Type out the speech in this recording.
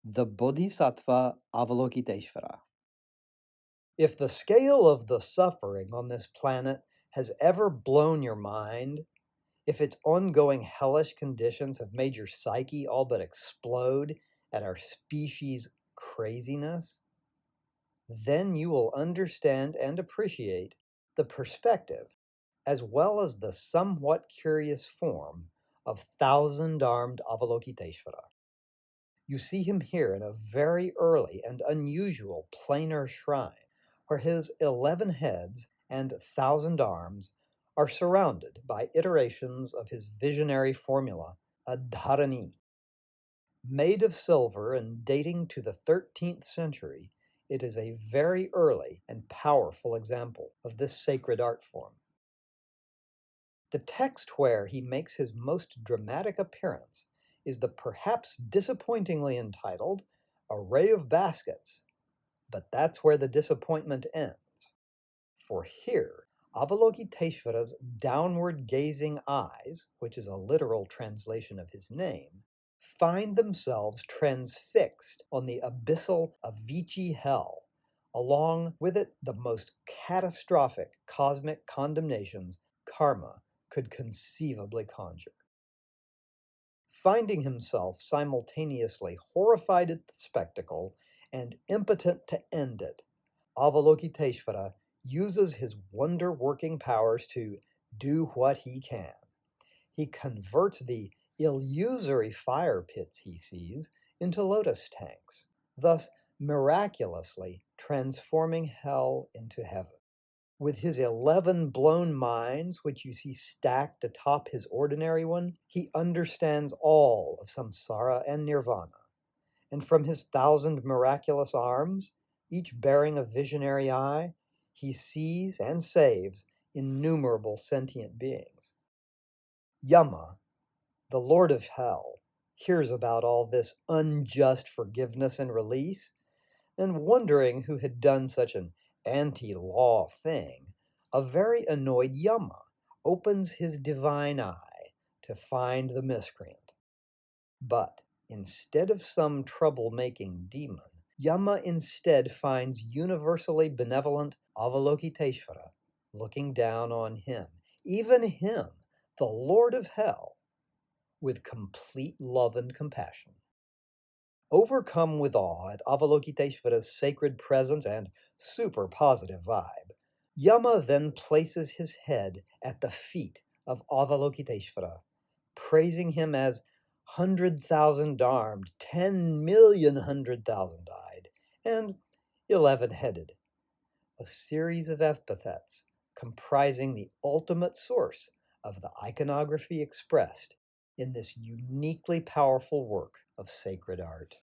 The bodhisattva Avalokiteshvara. If the scale of the suffering on this planet has ever blown your mind, if its ongoing hellish conditions have made your psyche all but explode at our species' craziness, then you will understand and appreciate the perspective, as well as the somewhat curious form, of thousand-armed Avalokiteshvara. You see him here in a very early and unusual planar shrine, where his 11 heads and 1,000 arms are surrounded by iterations of his visionary formula, a dharani. Made of silver and dating to the 13th century, it is a very early and powerful example of this sacred art form. The text where he makes his most dramatic appearance is the perhaps disappointingly entitled Array of Baskets, but that's where the disappointment ends. For here, Avalokiteshvara's downward gazing eyes, which is a literal translation of his name, find themselves transfixed on the abyssal Avicii hell, along with it the most catastrophic cosmic condemnations karma could conceivably conjure. Finding himself simultaneously horrified at the spectacle and impotent to end it, Avalokiteshvara uses his wonder-working powers to do what he can. He converts the illusory fire pits he sees into lotus tanks, thus miraculously transforming hell into heaven. With his 11 blown minds, which you see stacked atop his ordinary one, he understands all of samsara and nirvana. And from his 1,000 miraculous arms, each bearing a visionary eye, he sees and saves innumerable sentient beings. Yama, the Lord of Hell, hears about all this unjust forgiveness and release, and wondering who had done such an anti-law thing, a very annoyed Yama opens his divine eye to find the miscreant. But instead of some trouble-making demon, Yama instead finds universally benevolent Avalokiteshvara looking down on him, even him, the Lord of Hell, with complete love and compassion. Overcome with awe at Avalokiteshvara's sacred presence and super positive vibe, Yama then places his head at the feet of Avalokiteshvara, praising him as 100,000 armed, 10 million 100,000 eyed, and 11-headed, a series of epithets comprising the ultimate source of the iconography expressed in this uniquely powerful work of sacred art.